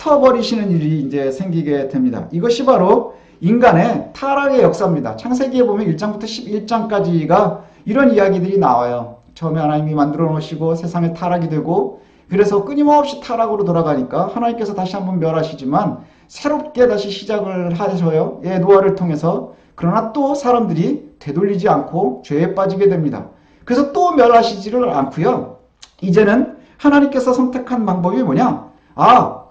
흩어버리시는 일이 이제 생기게 됩니다. 이것이 바로 인간의 타락의 역사입니다. 창세기에 보면 1장부터 11장까지가 이런 이야기들이 나와요. 처음에 하나님이 만들어 놓으시고 세상에 타락이 되고, 그래서 끊임없이 타락으로 돌아가니까 하나님께서 다시 한번 멸하시지만 새롭게 다시 시작을 하셔요. 예, 노아를 통해서. 그러나 또 사람들이 되돌리지 않고 죄에 빠지게 됩니다. 그래서 또 멸하시지를 않고요. 이제는 하나님께서 선택한 방법이 뭐냐?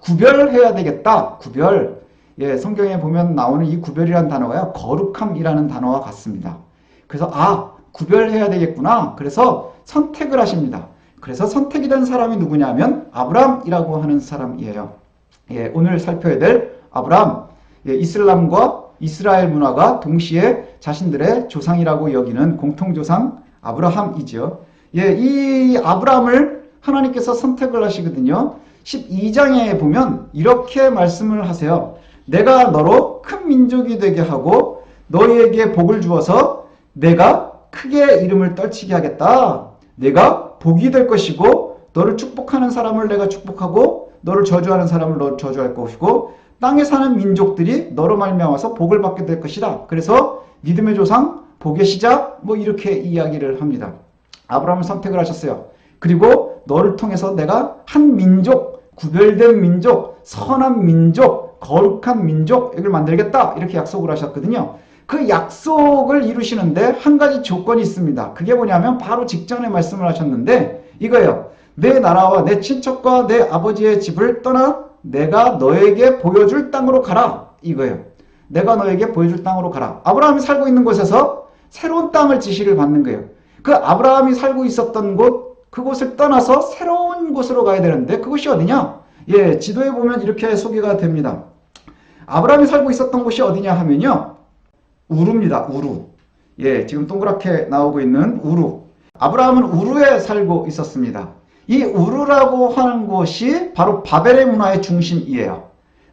구별해야 되겠다. 구별. 예, 성경에 보면 나오는 이 구별이라는 단어가요, 거룩함이라는 단어와 같습니다. 그래서 구별해야 되겠구나. 그래서 선택을 하십니다. 그래서 선택이 된 사람이 누구냐면 아브람이라고 하는 사람이에요. 예, 오늘 살펴야 될 아브람. 예, 이슬람과 이스라엘 문화가 동시에 자신들의 조상이라고 여기는 공통조상 아브라함이죠. 예, 이 아브람을 하나님께서 선택을 하시거든요. 12장에 보면 이렇게 말씀을 하세요. 내가 너로 큰 민족이 되게 하고 너희에게 복을 주어서 내가 크게 이름을 떨치게 하겠다. 내가 복이 될 것이고 너를 축복하는 사람을 내가 축복하고 너를 저주하는 사람을 너 저주할 것이고 땅에 사는 민족들이 너로 말미암아서 복을 받게 될 것이다. 그래서 믿음의 조상, 복의 시작, 뭐 이렇게 이야기를 합니다. 아브라함을 선택을 하셨어요. 그리고 너를 통해서 내가 한 민족, 구별된 민족, 선한 민족, 거룩한 민족, 이걸 만들겠다. 이렇게 약속을 하셨거든요. 그 약속을 이루시는데 한 가지 조건이 있습니다. 그게 뭐냐면 바로 직전에 말씀을 하셨는데 이거예요. 내 나라와 내 친척과 내 아버지의 집을 떠나 내가 너에게 보여줄 땅으로 가라. 이거예요. 내가 너에게 보여줄 땅으로 가라. 아브라함이 살고 있는 곳에서 새로운 땅을 지시를 받는 거예요. 그 아브라함이 살고 있었던 곳, 그곳을 떠나서 새로운 곳으로 가야 되는데 그곳이 어디냐? 예, 지도에 보면 이렇게 소개가 됩니다. 아브라함이 살고 있었던 곳이 어디냐 하면요, 우루입니다. 우루. 예, 지금 동그랗게 나오고 있는 우루. 아브라함은 우루에 살고 있었습니다. 이 우루라고 하는 곳이 바로 바벨의 문화의 중심이에요.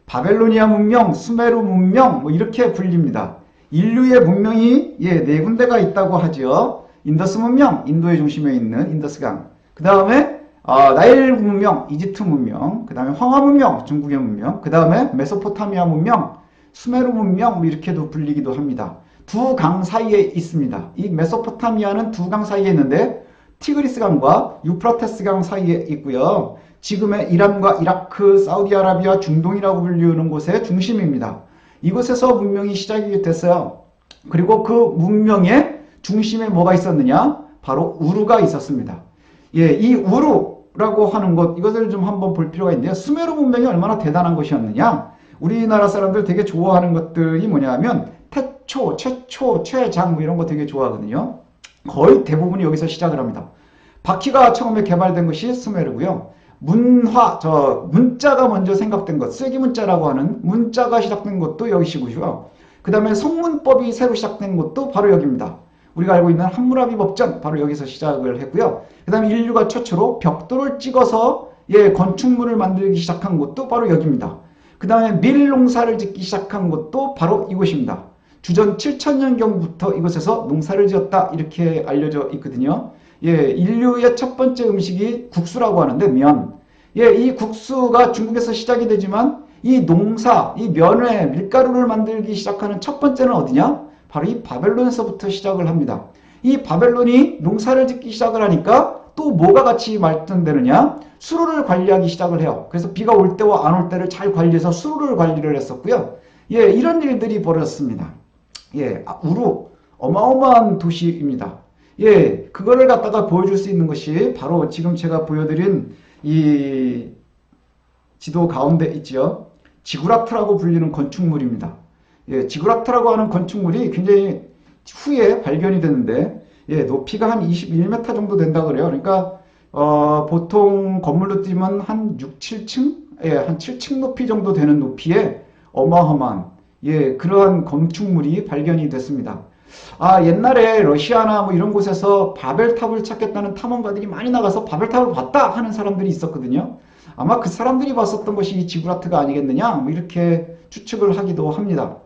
바벨로니아 문명, 수메르 문명, 뭐 이렇게 불립니다. 인류의 문명이 네 군데가 있다고 하죠. 인더스 문명, 인도의 중심에 있는 인더스강. 그 다음에 나일 문명, 이집트 문명. 그 다음에 황하 문명, 중국의 문명. 그 다음에 메소포타미아 문명, 수메르 문명, 뭐 이렇게도 불리기도 합니다. 두 강 사이에 있습니다. 이 메소포타미아는 두 강 사이에 있는데 티그리스강과 유프라테스강 사이에 있고요. 지금의 이란과 이라크, 사우디아라비아, 중동이라고 불리는 곳의 중심입니다. 이곳에서 문명이 시작이 됐어요. 그리고 그 문명의 중심에 뭐가 있었느냐? 바로 우루가 있었습니다. 예, 이 우루라고 하는 곳, 이것을 좀 한번 볼 필요가 있는데요. 수메르 문명이 얼마나 대단한 것이었느냐? 우리나라 사람들 되게 좋아하는 것들이 뭐냐면 태초, 최초, 최장 뭐 이런 거 되게 좋아하거든요. 거의 대부분이 여기서 시작을 합니다. 바퀴가 처음에 개발된 것이 수메르고요. 문자가 먼저 생각된 것, 쐐기 문자라고 하는 문자가 시작된 것도 여기시고요. 그 다음에 성문법이 새로 시작된 것도 바로 여기입니다. 우리가 알고 있는 함무라비 법전, 바로 여기서 시작을 했고요. 그 다음에 인류가 최초로 벽돌을 찍어서 건축물을 만들기 시작한 것도 바로 여기입니다. 그 다음에 밀 농사를 짓기 시작한 것도 바로 이곳입니다. 주전 7000년경부터 이곳에서 농사를 지었다, 이렇게 알려져 있거든요. 인류의 첫 번째 음식이 국수라고 하는데 면. 이 국수가 중국에서 시작이 되지만 이 농사, 이 면에 밀가루를 만들기 시작하는 첫 번째는 어디냐? 바로 이 바벨론에서부터 시작을 합니다. 이 바벨론이 농사를 짓기 시작을 하니까 또 뭐가 같이 발전되느냐? 수로를 관리하기 시작을 해요. 그래서 비가 올 때와 안 올 때를 잘 관리해서 수로를 관리를 했었고요. 이런 일들이 벌어졌습니다. 우루, 어마어마한 도시입니다. 그거를 갖다가 보여줄 수 있는 것이 바로 지금 제가 보여드린 이 지도 가운데 있지요. 지구라트라고 불리는 건축물입니다. 지구라트라고 하는 건축물이 굉장히 후에 발견이 됐는데, 높이가 한 21m 정도 된다 그래요. 그러니까 보통 건물로 뛰면 한 6, 7층? 한 7층 높이 정도 되는 높이에 어마어마한 그러한 건축물이 발견이 됐습니다. 옛날에 러시아나 뭐 이런 곳에서 바벨탑을 찾겠다는 탐험가들이 많이 나가서 바벨탑을 봤다 하는 사람들이 있었거든요. 아마 그 사람들이 봤었던 것이 이 지구라트가 아니겠느냐, 뭐 이렇게 추측을 하기도 합니다.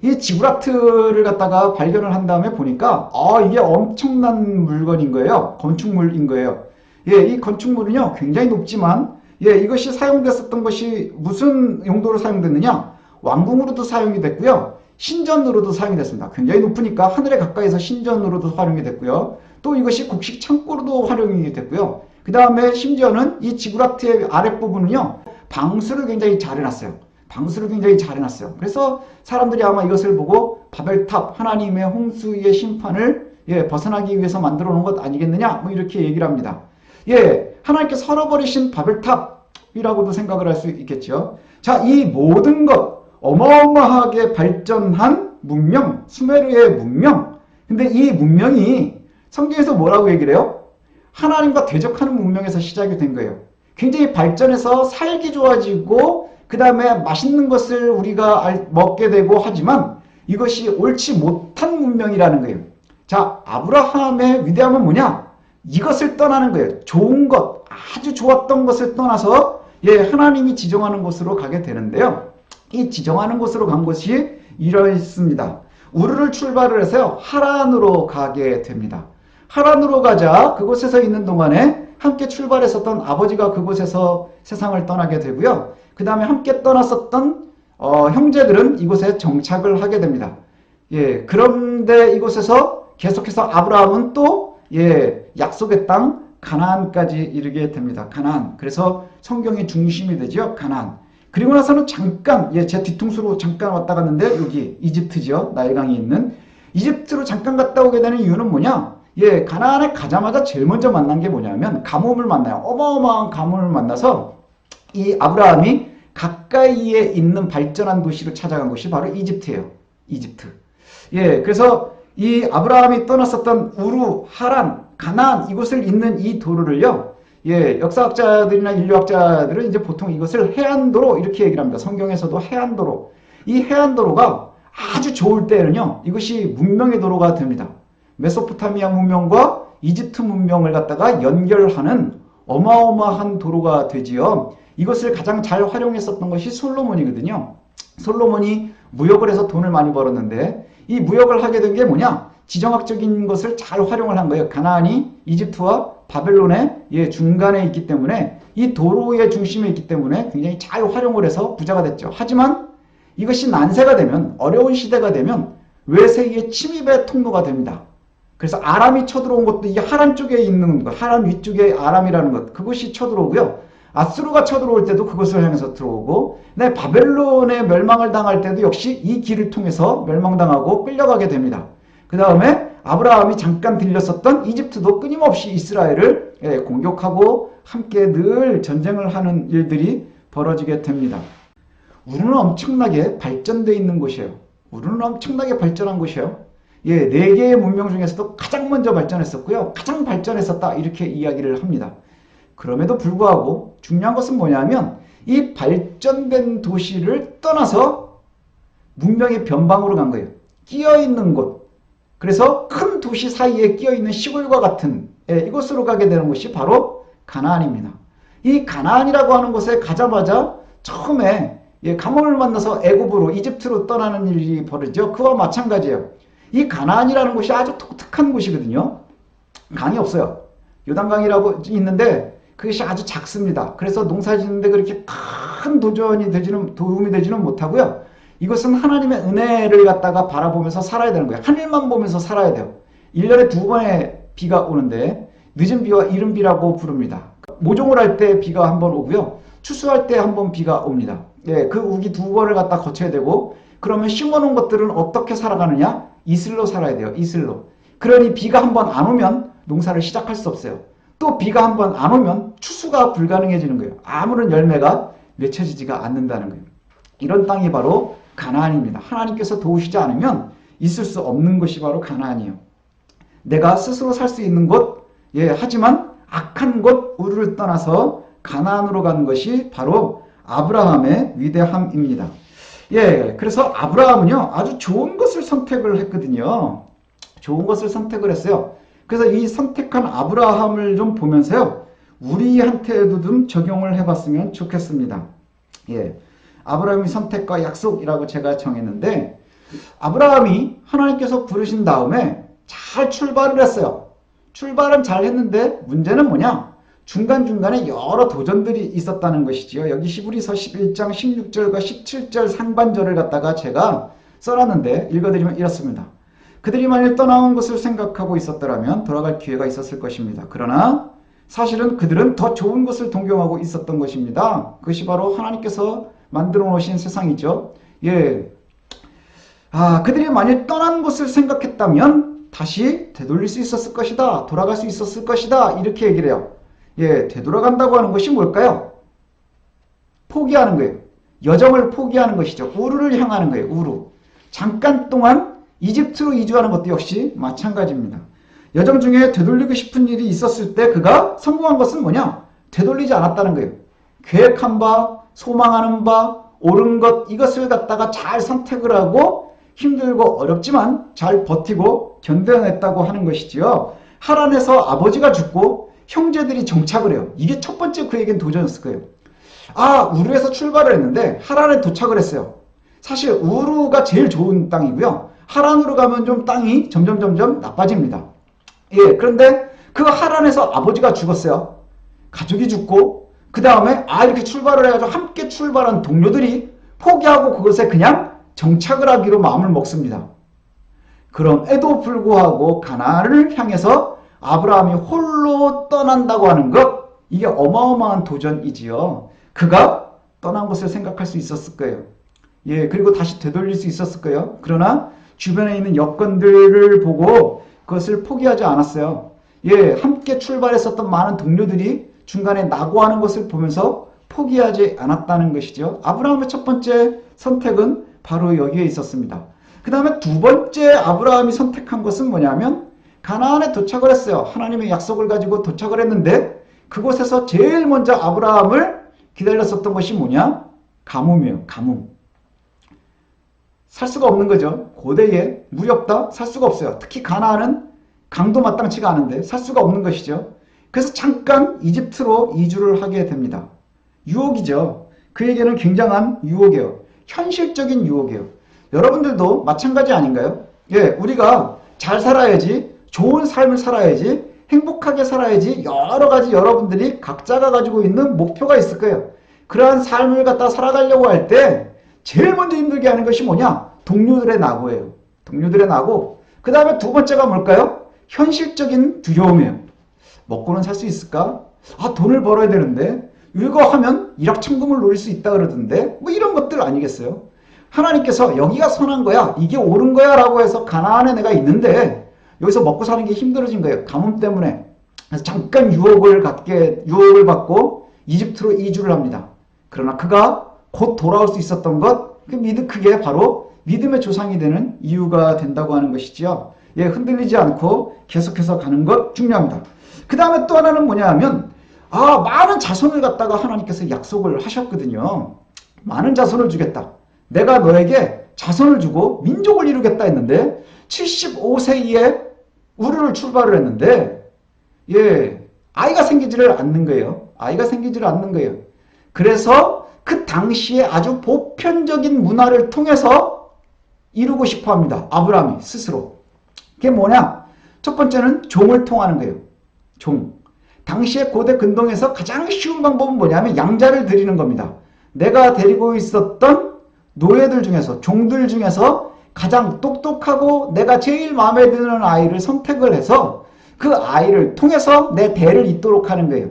이 지구라트를 갖다가 발견을 한 다음에 보니까 이게 엄청난 물건인 거예요. 건축물인 거예요. 이 건축물은요 굉장히 높지만 예, 이것이 사용됐었던 것이 무슨 용도로 사용됐느냐? 왕궁으로도 사용이 됐고요. 신전으로도 사용이 됐습니다. 굉장히 높으니까 하늘에 가까이서 신전으로도 활용이 됐고요. 또 이것이 곡식 창고로도 활용이 됐고요. 그 다음에 심지어는 이 지구라트의 아랫부분은요. 방수를 굉장히 잘 해놨어요. 방수를 굉장히 잘 해놨어요. 그래서 사람들이 아마 이것을 보고 바벨탑, 하나님의 홍수의 심판을 벗어나기 위해서 만들어 놓은 것 아니겠느냐? 뭐 이렇게 얘기를 합니다. 예, 하나님께서 헐어버리신 바벨탑이라고도 생각을 할 수 있겠죠. 자, 이 모든 것, 어마어마하게 발전한 문명, 수메르의 문명. 근데 이 문명이 성경에서 뭐라고 얘기를 해요? 하나님과 대적하는 문명에서 시작이 된 거예요. 굉장히 발전해서 살기 좋아지고 그 다음에 맛있는 것을 우리가 먹게 되고 하지만 이것이 옳지 못한 문명이라는 거예요. 자, 아브라함의 위대함은 뭐냐? 이것을 떠나는 거예요. 좋은 것, 아주 좋았던 것을 떠나서 하나님이 지정하는 곳으로 가게 되는데요. 이 지정하는 곳으로 간 것이 이러했습니다. 우르를 출발을 해서요. 하란으로 가게 됩니다. 하란으로 가자 그곳에서 있는 동안에 함께 출발했었던 아버지가 그곳에서 세상을 떠나게 되고요. 그 다음에 함께 떠났었던 형제들은 이곳에 정착을 하게 됩니다. 예, 그런데 이곳에서 계속해서 아브라함은 또 약속의 땅 가나안까지 이르게 됩니다. 가나안. 그래서 성경의 중심이 되죠. 가나안. 그리고 나서는 잠깐 제 뒤통수로 잠깐 왔다 갔는데 여기 이집트죠. 나일강이 있는 이집트로 잠깐 갔다 오게 되는 이유는 뭐냐? 가나안에 가자마자 제일 먼저 만난 게 뭐냐면 가뭄을 만나요. 어마어마한 가뭄을 만나서 이 아브라함이 가까이에 있는 발전한 도시를 찾아간 곳이 바로 이집트예요. 이집트. 그래서 이 아브라함이 떠났었던 우루, 하란, 가나안 이곳을 잇는 이 도로를요. 역사학자들이나 인류학자들은 이제 보통 이것을 해안도로 이렇게 얘기를 합니다. 성경에서도 해안도로. 이 해안도로가 아주 좋을 때는요. 이것이 문명의 도로가 됩니다. 메소포타미아 문명과 이집트 문명을 갖다가 연결하는 어마어마한 도로가 되지요. 이것을 가장 잘 활용했었던 것이 솔로몬이거든요. 솔로몬이 무역을 해서 돈을 많이 벌었는데 이 무역을 하게 된 게 뭐냐? 지정학적인 것을 잘 활용을 한 거예요. 가나안이 이집트와 바벨론의 중간에 있기 때문에 이 도로의 중심에 있기 때문에 굉장히 잘 활용을 해서 부자가 됐죠. 하지만 이것이 난세가 되면 어려운 시대가 되면 외세의 침입의 통로가 됩니다. 그래서 아람이 쳐들어온 것도 이 하란 쪽에 있는 것, 하란 위쪽에 아람이라는 것, 그것이 쳐들어오고요. 아수르가 쳐들어올 때도 그것을 향해서 들어오고, 바벨론의 멸망을 당할 때도 역시 이 길을 통해서 멸망당하고 끌려가게 됩니다. 그 다음에 아브라함이 잠깐 들렸었던 이집트도 끊임없이 이스라엘을 공격하고 함께 늘 전쟁을 하는 일들이 벌어지게 됩니다. 우르는 엄청나게 발전되어 있는 곳이에요. 우르는 엄청나게 발전한 곳이에요. 4개의 문명 중에서도 가장 먼저 발전했었고요. 가장 발전했었다 이렇게 이야기를 합니다. 그럼에도 불구하고 중요한 것은 뭐냐면 이 발전된 도시를 떠나서 문명의 변방으로 간 거예요. 끼어있는 곳. 그래서 큰 도시 사이에 끼어있는 시골과 같은 이곳으로 가게 되는 곳이 바로 가나안입니다. 이 가나안이라고 하는 곳에 가자마자 처음에 가뭄을 만나서 애굽으로 이집트로 떠나는 일이 벌어지죠. 그와 마찬가지예요. 이 가나안이라는 곳이 아주 독특한 곳이거든요. 강이 없어요. 요단강이라고 있는데 그것이 아주 작습니다. 그래서 농사 짓는데 그렇게 큰 도움이 되지는 못하고요. 이것은 하나님의 은혜를 갖다가 바라보면서 살아야 되는 거예요. 하늘만 보면서 살아야 돼요. 1년에 2번의 비가 오는데 늦은 비와 이른 비라고 부릅니다. 모종을 할 때 비가 한 번 오고요. 추수할 때 한 번 비가 옵니다. 그 우기 2번을 갖다 거쳐야 되고 그러면 심어놓은 것들은 어떻게 살아가느냐? 이슬로 살아야 돼요. 이슬로. 그러니 비가 한 번 안 오면 농사를 시작할 수 없어요. 또 비가 한 번 안 오면 추수가 불가능해지는 거예요. 아무런 열매가 맺혀지지가 않는다는 거예요. 이런 땅이 바로 가나안입니다. 하나님께서 도우시지 않으면 있을 수 없는 것이 바로 가나안이에요. 내가 스스로 살 수 있는 곳, 하지만 악한 곳 우르를 떠나서 가나안으로 가는 것이 바로 아브라함의 위대함입니다. 그래서 아브라함은요, 아주 좋은 것을 선택을 했거든요. 좋은 것을 선택을 했어요. 그래서 이 선택한 아브라함을 좀 보면서요, 우리한테도 좀 적용을 해봤으면 좋겠습니다. 아브라함의 선택과 약속이라고 제가 정했는데, 아브라함이 하나님께서 부르신 다음에 잘 출발을 했어요. 출발은 잘 했는데, 문제는 뭐냐? 중간중간에 여러 도전들이 있었다는 것이지요. 여기 히브리서 11장 16절과 17절 상반절을 갖다가 제가 써놨는데 읽어드리면 이렇습니다. 그들이 만일 떠나온 것을 생각하고 있었더라면 돌아갈 기회가 있었을 것입니다. 그러나 사실은 그들은 더 좋은 것을 동경하고 있었던 것입니다. 그것이 바로 하나님께서 만들어 놓으신 세상이죠. 예. 그들이 만일 떠난 것을 생각했다면 다시 되돌릴 수 있었을 것이다. 돌아갈 수 있었을 것이다. 이렇게 얘기를 해요. 예, 되돌아간다고 하는 것이 뭘까요? 포기하는 거예요. 여정을 포기하는 것이죠. 우르를 향하는 거예요. 우르. 잠깐 동안 이집트로 이주하는 것도 역시 마찬가지입니다. 여정 중에 되돌리고 싶은 일이 있었을 때 그가 성공한 것은 뭐냐? 되돌리지 않았다는 거예요. 계획한 바, 소망하는 바, 옳은 것 이것을 갖다가 잘 선택을 하고 힘들고 어렵지만 잘 버티고 견뎌냈다고 하는 것이지요. 하란에서 아버지가 죽고 형제들이 정착을 해요. 이게 첫 번째 그에겐 도전이었을 거예요. 우르에서 출발을 했는데 하란에 도착을 했어요. 사실 우르가 제일 좋은 땅이고요. 하란으로 가면 좀 땅이 점점 나빠집니다. 예, 그런데 그 하란에서 아버지가 죽었어요. 가족이 죽고 그 다음에 이렇게 출발을 해가지고 함께 출발한 동료들이 포기하고 그것에 그냥 정착을 하기로 마음을 먹습니다. 그럼에도 불구하고 가나안을 향해서 아브라함이 홀로 떠난다고 하는 것, 이게 어마어마한 도전이지요. 그가 떠난 것을 생각할 수 있었을 거예요. 예, 그리고 다시 되돌릴 수 있었을 거예요. 그러나 주변에 있는 여건들을 보고 그것을 포기하지 않았어요. 예, 함께 출발했었던 많은 동료들이 중간에 낙오하는 것을 보면서 포기하지 않았다는 것이죠. 아브라함의 첫 번째 선택은 바로 여기에 있었습니다. 그 다음에 두 번째 아브라함이 선택한 것은 뭐냐면 가나안에 도착을 했어요. 하나님의 약속을 가지고 도착을 했는데 그곳에서 제일 먼저 아브라함을 기다렸었던 것이 뭐냐? 가뭄이에요. 가뭄. 살 수가 없는 거죠. 고대에 물이 없다? 살 수가 없어요. 특히 가나안은 강도 마땅치가 않은데 살 수가 없는 것이죠. 그래서 잠깐 이집트로 이주를 하게 됩니다. 유혹이죠. 그에게는 굉장한 유혹이에요. 현실적인 유혹이에요. 여러분들도 마찬가지 아닌가요? 예, 우리가 잘 살아야지, 좋은 삶을 살아야지, 행복하게 살아야지 여러 가지 여러분들이 각자가 가지고 있는 목표가 있을 거예요. 그러한 삶을 갖다 살아가려고 할 때 제일 먼저 힘들게 하는 것이 뭐냐? 동료들의 낙오예요. 동료들의 낙오. 그 다음에 두 번째가 뭘까요? 현실적인 두려움이에요. 먹고는 살 수 있을까? 돈을 벌어야 되는데 이거 하면 일확천금을 노릴 수 있다 그러던데 뭐 이런 것들 아니겠어요? 하나님께서 여기가 선한 거야, 이게 옳은 거야 라고 해서 가나안에 내가 있는데 여기서 먹고 사는 게 힘들어진 거예요. 가뭄 때문에. 그래서 잠깐 유혹을 받고 이집트로 이주를 합니다. 그러나 그가 곧 돌아올 수 있었던 것, 그게 바로 믿음의 조상이 되는 이유가 된다고 하는 것이지요. 예, 흔들리지 않고 계속해서 가는 것 중요합니다. 그 다음에 또 하나는 뭐냐 하면 많은 자손을 갖다가 하나님께서 약속을 하셨거든요. 많은 자손을 주겠다. 내가 너에게 자손을 주고 민족을 이루겠다 했는데 75세에 우르를 출발을 했는데 아이가 생기지를 않는 거예요. 아이가 생기지를 않는 거예요. 그래서 그 당시에 아주 보편적인 문화를 통해서 이루고 싶어 합니다. 아브라함이 스스로. 그게 뭐냐? 첫 번째는 종을 통하는 거예요. 종. 당시에 고대 근동에서 가장 쉬운 방법은 뭐냐면 양자를 드리는 겁니다. 내가 데리고 있었던 노예들 중에서, 종들 중에서 가장 똑똑하고 내가 제일 마음에 드는 아이를 선택을 해서 그 아이를 통해서 내 대를 잇도록 하는 거예요.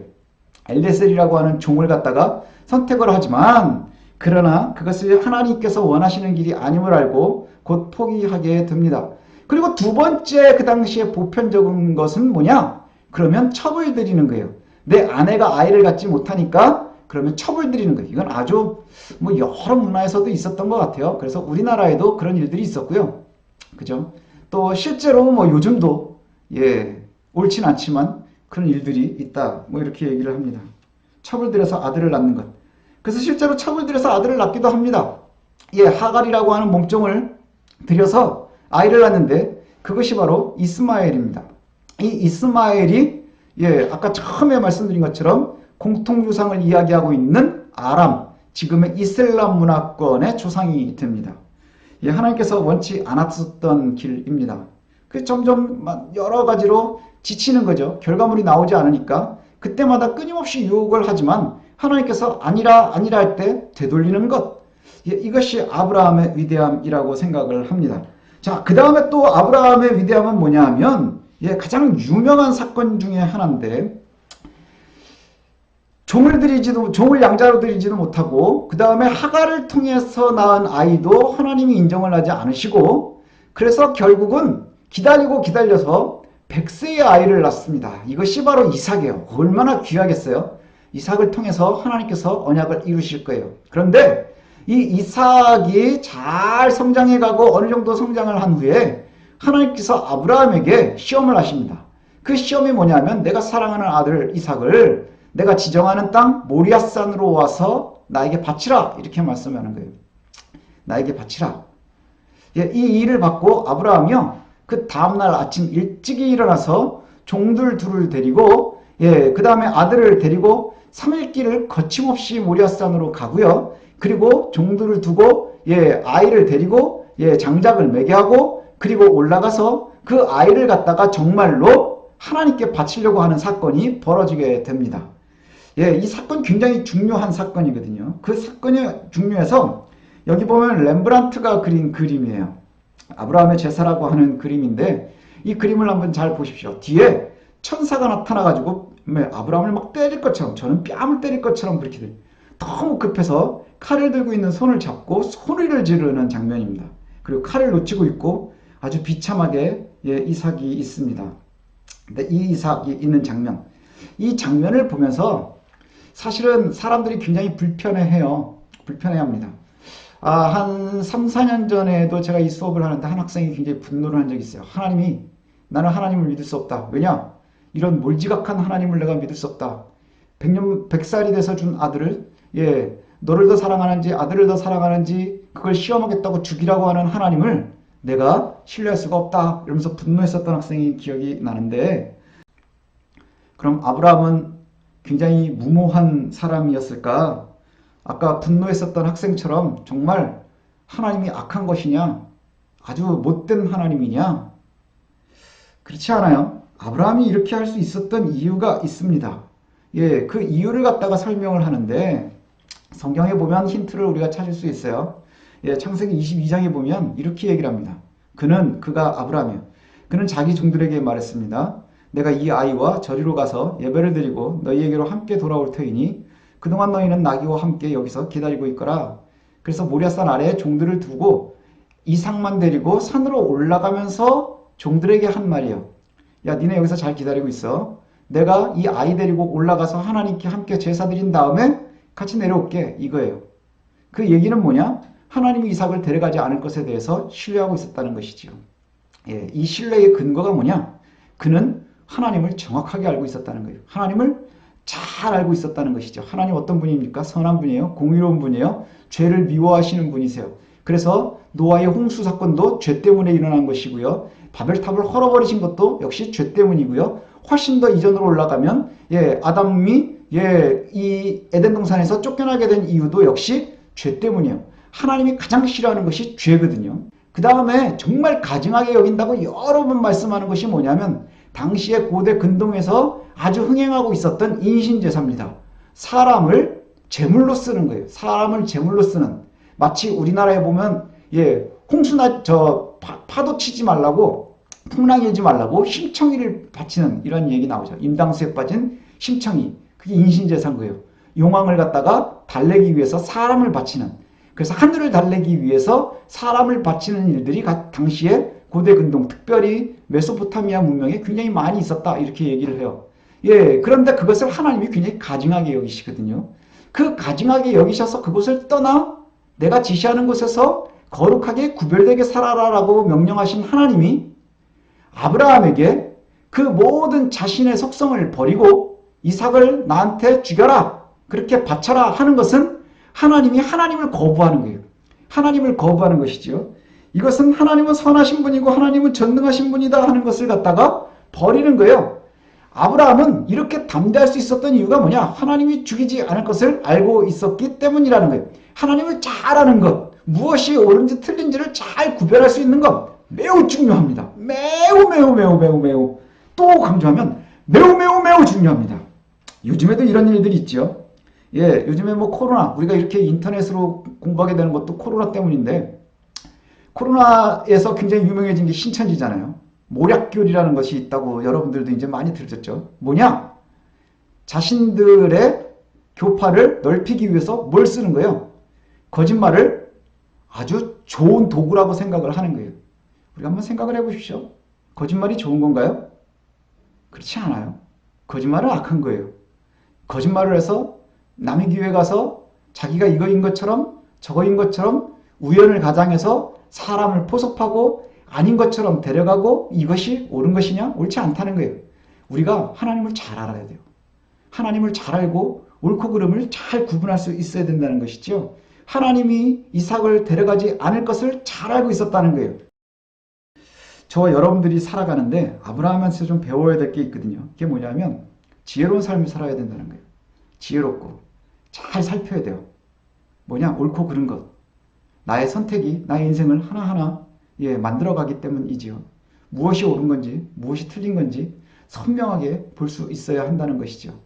엘레셀이라고 하는 종을 갖다가 선택을 하지만 그러나 그것을 하나님께서 원하시는 길이 아님을 알고 곧 포기하게 됩니다. 그리고 두 번째 그 당시에 보편적인 것은 뭐냐? 그러면 첩을 드리는 거예요. 내 아내가 아이를 갖지 못하니까 그러면 첩을 드리는 거예요. 이건 아주 여러 문화에서도 있었던 것 같아요. 그래서 우리나라에도 그런 일들이 있었고요. 그죠? 또 실제로 요즘도 옳진 않지만 그런 일들이 있다. 이렇게 얘기를 합니다. 첩을 들여서 아들을 낳는 것. 그래서 실제로 첩을 들여서 아들을 낳기도 합니다. 하갈이라고 하는 몸종을 들여서 아이를 낳는데 그것이 바로 이스마엘입니다. 이 이스마엘이 아까 처음에 말씀드린 것처럼 공통유상을 이야기하고 있는 아람, 지금의 이슬람 문화권의 조상이 됩니다. 하나님께서 원치 않았었던 길입니다. 점점 여러 가지로 지치는 거죠. 결과물이 나오지 않으니까 그때마다 끊임없이 유혹을 하지만 하나님께서 아니라 아니라 할 때 되돌리는 것. 이것이 아브라함의 위대함이라고 생각을 합니다. 자, 그 다음에 또 아브라함의 위대함은 뭐냐 하면 가장 유명한 사건 중에 하나인데 종을 양자로 드리지도 못하고 그 다음에 하갈을 통해서 낳은 아이도 하나님이 인정을 하지 않으시고 그래서 결국은 기다리고 기다려서 100세의 아이를 낳습니다. 이것이 바로 이삭이에요. 얼마나 귀하겠어요. 이삭을 통해서 하나님께서 언약을 이루실 거예요. 그런데 이 이삭이 잘 성장해가고 어느 정도 성장을 한 후에 하나님께서 아브라함에게 시험을 하십니다. 그 시험이 뭐냐면 내가 사랑하는 아들 이삭을 내가 지정하는 땅 모리아산으로 와서 나에게 바치라 이렇게 말씀하는 거예요. 나에게 바치라. 이 일을 받고 아브라함이요. 그 다음날 아침 일찍이 일어나서 종들 둘을 데리고 그 다음에 아들을 데리고 3일 길을 거침없이 모리아산으로 가고요. 그리고 종들을 두고 아이를 데리고 장작을 매게 하고 그리고 올라가서 그 아이를 갖다가 정말로 하나님께 바치려고 하는 사건이 벌어지게 됩니다. 이 사건 굉장히 중요한 사건이거든요. 그 사건이 중요해서 여기 보면 렘브란트가 그린 그림이에요. 아브라함의 제사라고 하는 그림인데 이 그림을 한번 잘 보십시오. 뒤에 천사가 나타나가지고 아브라함을 막 때릴 것처럼 저는 뺨을 때릴 것처럼 그렇게 돼요. 너무 급해서 칼을 들고 있는 손을 잡고 소리를 지르는 장면입니다. 그리고 칼을 놓치고 있고 아주 비참하게 이삭이 있습니다. 근데 이 이삭이 있는 장면, 이 장면을 보면서 사실은 사람들이 굉장히 불편해해요. 불편해합니다. 한 3, 4년 전에도 제가 이 수업을 하는데 한 학생이 굉장히 분노를 한 적이 있어요. 나는 하나님을 믿을 수 없다. 왜냐? 이런 몰지각한 하나님을 내가 믿을 수 없다. 100살이 돼서 준 아들을 너를 더 사랑하는지 아들을 더 사랑하는지 그걸 시험하겠다고 죽이라고 하는 하나님을 내가 신뢰할 수가 없다. 이러면서 분노했었던 학생이 기억이 나는데 그럼 아브라함은 굉장히 무모한 사람이었을까? 아까 분노했었던 학생처럼 정말 하나님이 악한 것이냐? 아주 못된 하나님이냐? 그렇지 않아요. 아브라함이 이렇게 할 수 있었던 이유가 있습니다. 그 이유를 갖다가 설명을 하는데 성경에 보면 힌트를 우리가 찾을 수 있어요. 창세기 22장에 보면 이렇게 얘기를 합니다. 그가 아브라함이요. 그는 자기 종들에게 말했습니다. 내가 이 아이와 저리로 가서 예배를 드리고 너희에게로 함께 돌아올 터이니 그동안 너희는 나귀와 함께 여기서 기다리고 있거라. 그래서 모리아산 아래에 종들을 두고 이삭만 데리고 산으로 올라가면서 종들에게 한 말이에요. 야, 니네 여기서 잘 기다리고 있어. 내가 이 아이 데리고 올라가서 하나님께 함께 제사 드린 다음에 같이 내려올게. 이거예요. 그 얘기는 뭐냐? 하나님이 이삭을 데려가지 않을 것에 대해서 신뢰하고 있었다는 것이지요. 이 신뢰의 근거가 뭐냐? 그는 하나님을 정확하게 알고 있었다는 거예요. 하나님을 잘 알고 있었다는 것이죠. 하나님 어떤 분입니까? 선한 분이에요. 공의로운 분이에요. 죄를 미워하시는 분이세요. 그래서 노아의 홍수 사건도 죄 때문에 일어난 것이고요. 바벨탑을 헐어버리신 것도 역시 죄 때문이고요. 훨씬 더 이전으로 올라가면 아담이 이 에덴 동산에서 쫓겨나게 된 이유도 역시 죄 때문이에요. 하나님이 가장 싫어하는 것이 죄거든요. 그 다음에 정말 가증하게 여긴다고 여러 번 말씀하는 것이 뭐냐면 당시에 고대 근동에서 아주 흥행하고 있었던 인신제사입니다. 사람을 제물로 쓰는 거예요. 사람을 제물로 쓰는. 마치 우리나라에 보면 홍수나 파도 치지 말라고 풍랑이 일지 말라고 심청이를 바치는 이런 얘기 나오죠. 임당수에 빠진 심청이. 그게 인신제사인 거예요. 용왕을 갖다가 달래기 위해서 사람을 바치는. 그래서 하늘을 달래기 위해서 사람을 바치는 일들이 당시에 고대 근동, 특별히 메소포타미아 문명에 굉장히 많이 있었다. 이렇게 얘기를 해요. 그런데 그것을 하나님이 굉장히 가증하게 여기시거든요. 그 가증하게 여기셔서 그곳을 떠나 내가 지시하는 곳에서 거룩하게 구별되게 살아라라고 명령하신 하나님이 아브라함에게 그 모든 자신의 속성을 버리고 이삭을 나한테 죽여라. 그렇게 바쳐라 하는 것은 하나님이 하나님을 거부하는 거예요. 하나님을 거부하는 것이죠. 이것은 하나님은 선하신 분이고 하나님은 전능하신 분이다 하는 것을 갖다가 버리는 거예요. 아브라함은 이렇게 담대할 수 있었던 이유가 뭐냐? 하나님이 죽이지 않을 것을 알고 있었기 때문이라는 거예요. 하나님을 잘 아는 것, 무엇이 옳은지 틀린지를 잘 구별할 수 있는 것 매우 중요합니다. 매우 또 강조하면 매우 중요합니다. 요즘에도 이런 일들이 있죠. 예, 요즘에 뭐 코로나, 우리가 이렇게 인터넷으로 공부하게 되는 것도 코로나 때문인데, 코로나에서 굉장히 유명해진 게 신천지잖아요. 모략교리라는 것이 있다고 여러분들도 이제 많이 들으셨죠. 뭐냐? 자신들의 교파를 넓히기 위해서 뭘 쓰는 거예요? 거짓말을 아주 좋은 도구라고 생각을 하는 거예요. 우리가 한번 생각을 해보십시오. 거짓말이 좋은 건가요? 그렇지 않아요. 거짓말은 악한 거예요. 거짓말을 해서 남의 기회 가서 자기가 이거인 것처럼 저거인 것처럼 우연을 가장해서 사람을 포섭하고 아닌 것처럼 데려가고 이것이 옳은 것이냐? 옳지 않다는 거예요. 우리가 하나님을 잘 알아야 돼요. 하나님을 잘 알고 옳고 그름을 잘 구분할 수 있어야 된다는 것이죠. 하나님이 이삭을 데려가지 않을 것을 잘 알고 있었다는 거예요. 저와 여러분들이 살아가는데 아브라함한테 좀 배워야 될 게 있거든요. 그게 뭐냐면 지혜로운 삶을 살아야 된다는 거예요. 지혜롭고 잘 살펴야 돼요. 뭐냐? 옳고 그른 것. 나의 선택이 나의 인생을 하나하나 만들어가기 때문이지요. 무엇이 옳은 건지 무엇이 틀린 건지 선명하게 볼 수 있어야 한다는 것이죠.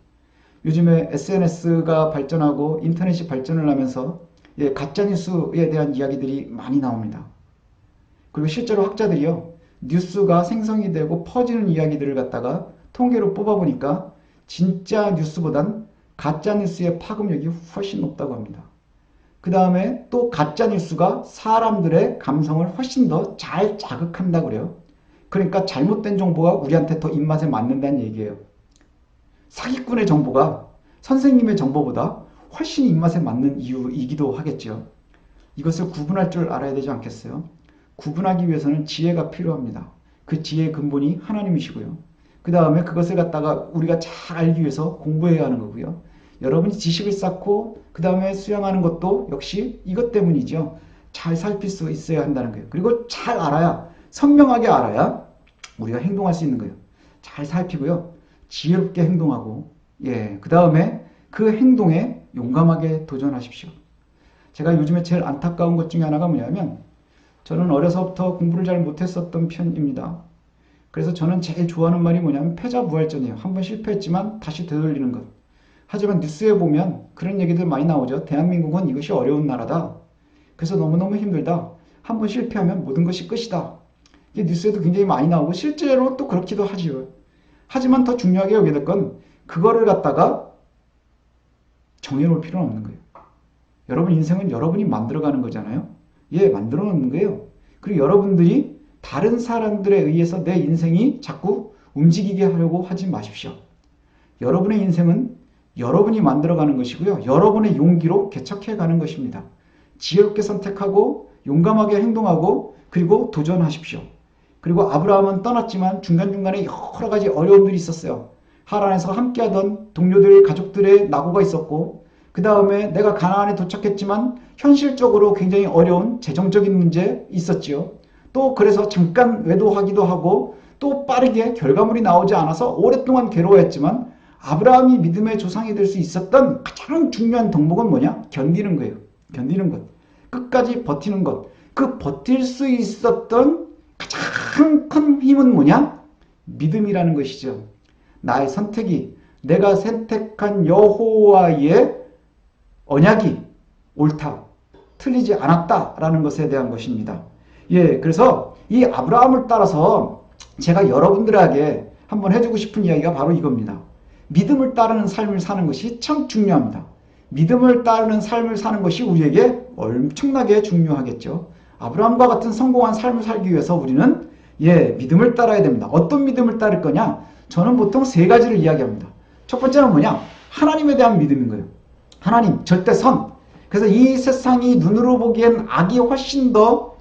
요즘에 SNS가 발전하고 인터넷이 발전을 하면서 가짜뉴스에 대한 이야기들이 많이 나옵니다. 그리고 실제로 학자들이요. 뉴스가 생성이 되고 퍼지는 이야기들을 갖다가 통계로 뽑아보니까 진짜 뉴스보단 가짜뉴스의 파급력이 훨씬 높다고 합니다. 그 다음에 또 가짜뉴스가 사람들의 감성을 훨씬 더 잘 자극한다고 그래요. 그러니까 잘못된 정보가 우리한테 더 입맛에 맞는다는 얘기예요. 사기꾼의 정보가 선생님의 정보보다 훨씬 입맛에 맞는 이유이기도 하겠죠. 이것을 구분할 줄 알아야 되지 않겠어요? 구분하기 위해서는 지혜가 필요합니다. 그 지혜의 근본이 하나님이시고요. 그 다음에 그것을 갖다가 우리가 잘 알기 위해서 공부해야 하는 거고요. 여러분이 지식을 쌓고 그 다음에 수양하는 것도 역시 이것 때문이죠. 잘 살필 수 있어야 한다는 거예요. 그리고 잘 알아야, 선명하게 알아야 우리가 행동할 수 있는 거예요. 잘 살피고요. 지혜롭게 행동하고 그 다음에 그 행동에 용감하게 도전하십시오. 제가 요즘에 제일 안타까운 것 중에 하나가 뭐냐면 저는 어려서부터 공부를 잘 못했었던 편입니다. 그래서 저는 제일 좋아하는 말이 뭐냐면 패자부활전이에요. 한번 실패했지만 다시 되돌리는 것. 하지만 뉴스에 보면 그런 얘기들 많이 나오죠. 대한민국은 이것이 어려운 나라다. 그래서 너무너무 힘들다. 한번 실패하면 모든 것이 끝이다. 이게 뉴스에도 굉장히 많이 나오고 실제로 또 그렇기도 하지요. 하지만 더 중요하게 여겨야 될 건 그거를 갖다가 정해놓을 필요는 없는 거예요. 여러분 인생은 여러분이 만들어가는 거잖아요. 만들어 놓는 거예요. 그리고 여러분들이 다른 사람들에 의해서 내 인생이 자꾸 움직이게 하려고 하지 마십시오. 여러분의 인생은 여러분이 만들어가는 것이고요. 여러분의 용기로 개척해가는 것입니다. 지혜롭게 선택하고 용감하게 행동하고 그리고 도전하십시오. 그리고 아브라함은 떠났지만 중간중간에 여러 가지 어려움들이 있었어요. 하란에서 함께하던 동료들, 가족들의 낙오가 있었고 그 다음에 내가 가나안에 도착했지만 현실적으로 굉장히 어려운 재정적인 문제 있었지요. 또 그래서 잠깐 외도하기도 하고 또 빠르게 결과물이 나오지 않아서 오랫동안 괴로워했지만 아브라함이 믿음의 조상이 될 수 있었던 가장 중요한 덕목은 뭐냐? 견디는 거예요. 견디는 것. 끝까지 버티는 것. 그 버틸 수 있었던 가장 큰 힘은 뭐냐? 믿음이라는 것이죠. 나의 선택이 내가 선택한 여호와의 언약이 옳다, 틀리지 않았다라는 것에 대한 것입니다. 그래서 이 아브라함을 따라서 제가 여러분들에게 한번 해주고 싶은 이야기가 바로 이겁니다. 믿음을 따르는 삶을 사는 것이 참 중요합니다. 믿음을 따르는 삶을 사는 것이 우리에게 엄청나게 중요하겠죠. 아브라함과 같은 성공한 삶을 살기 위해서 우리는 믿음을 따라야 됩니다. 어떤 믿음을 따를 거냐? 저는 보통 세 가지를 이야기합니다. 첫 번째는 뭐냐? 하나님에 대한 믿음인 거예요. 하나님, 절대선. 그래서 이 세상이 눈으로 보기엔 악이 훨씬 더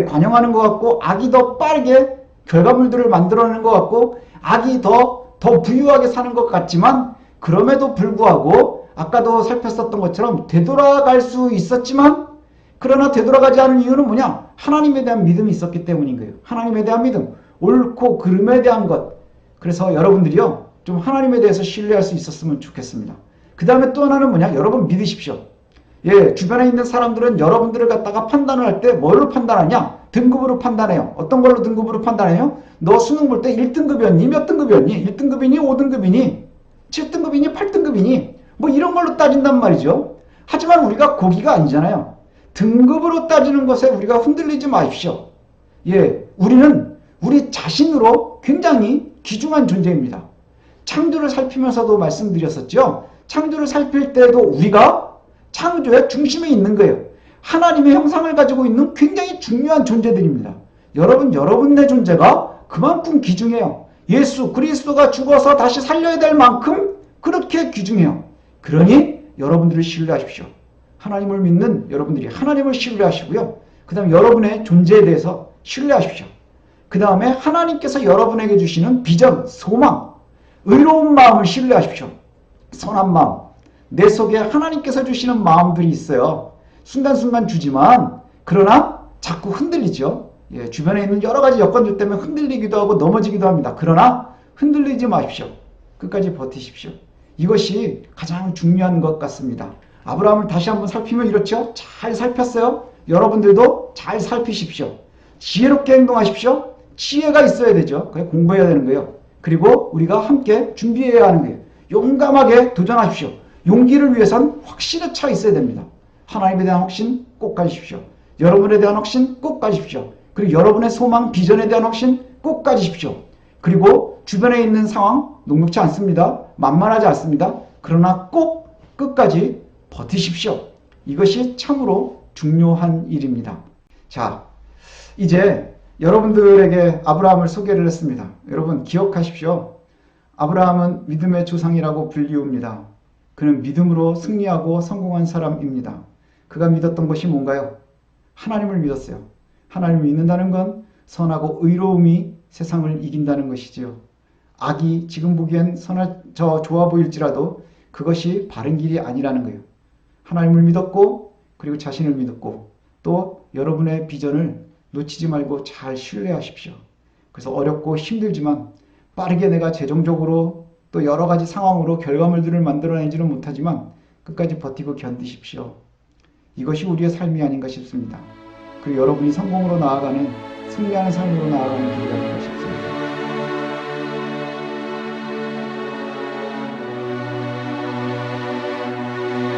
관영하는 것 같고 악이 더 빠르게 결과물들을 만들어내는 것 같고 악이 더 부유하게 사는 것 같지만 그럼에도 불구하고 아까도 살폈었던 것처럼 되돌아갈 수 있었지만 그러나 되돌아가지 않은 이유는 뭐냐? 하나님에 대한 믿음이 있었기 때문인 거예요. 하나님에 대한 믿음, 옳고 그름에 대한 것. 그래서 여러분들이요 좀 하나님에 대해서 신뢰할 수 있었으면 좋겠습니다. 그 다음에 또 하나는 뭐냐? 여러분 믿으십시오. 주변에 있는 사람들은 여러분들을 갖다가 판단을 할 때 뭘로 판단하냐? 등급으로 판단해요. 어떤 걸로 등급으로 판단해요? 너 수능 볼 때 1등급이었니? 몇 등급이었니? 1등급이니? 5등급이니? 7등급이니 8등급이니 뭐 이런 걸로 따진단 말이죠. 하지만 우리가 고기가 아니잖아요. 등급으로 따지는 것에 우리가 흔들리지 마십시오. 예, 우리는 우리 자신으로 굉장히 귀중한 존재입니다. 창조를 살피면서도 말씀드렸었죠. 창조를 살필 때도 우리가 창조의 중심에 있는 거예요. 하나님의 형상을 가지고 있는 굉장히 중요한 존재들입니다. 여러분의 존재가 그만큼 귀중해요. 예수 그리스도가 죽어서 다시 살려야 될 만큼 그렇게 귀중해요. 그러니 여러분들을 신뢰하십시오. 하나님을 믿는 여러분들이 하나님을 신뢰하시고요. 그 다음에 여러분의 존재에 대해서 신뢰하십시오. 그 다음에 하나님께서 여러분에게 주시는 비전, 소망, 의로운 마음을 신뢰하십시오. 선한 마음. 내 속에 하나님께서 주시는 마음들이 있어요. 순간순간 주지만 그러나 자꾸 흔들리죠. 예, 주변에 있는 여러 가지 여건들 때문에 흔들리기도 하고 넘어지기도 합니다. 그러나 흔들리지 마십시오. 끝까지 버티십시오. 이것이 가장 중요한 것 같습니다. 아브라함을 다시 한번 살피면 이렇죠. 잘 살폈어요. 여러분들도 잘 살피십시오. 지혜롭게 행동하십시오. 지혜가 있어야 되죠. 그냥 공부해야 되는 거예요. 그리고 우리가 함께 준비해야 하는 거예요. 용감하게 도전하십시오. 용기를 위해선 확신에 차 있어야 됩니다. 하나님에 대한 확신 꼭 가지십시오. 여러분에 대한 확신 꼭 가지십시오. 그리고 여러분의 소망, 비전에 대한 확신 꼭 가지십시오. 그리고 주변에 있는 상황 녹록지 않습니다. 만만하지 않습니다. 그러나 꼭 끝까지 버티십시오. 이것이 참으로 중요한 일입니다. 자, 이제 여러분들에게 아브라함을 소개를 했습니다. 여러분 기억하십시오. 아브라함은 믿음의 조상이라고 불리웁니다. 그는 믿음으로 승리하고 성공한 사람입니다. 그가 믿었던 것이 뭔가요? 하나님을 믿었어요. 하나님을 믿는다는 건 선하고 의로움이 세상을 이긴다는 것이지요. 악이 지금 보기엔 좋아 보일지라도 그것이 바른 길이 아니라는 거예요. 하나님을 믿었고 그리고 자신을 믿었고 또 여러분의 비전을 놓치지 말고 잘 신뢰하십시오. 그래서 어렵고 힘들지만 빠르게 내가 재정적으로 또 여러 가지 상황으로 결과물들을 만들어내지는 못하지만 끝까지 버티고 견디십시오. 이것이 우리의 삶이 아닌가 싶습니다. 그리고 여러분이 성공으로 나아가는 승리하는 삶으로 나아가는 길이 될 것입니다.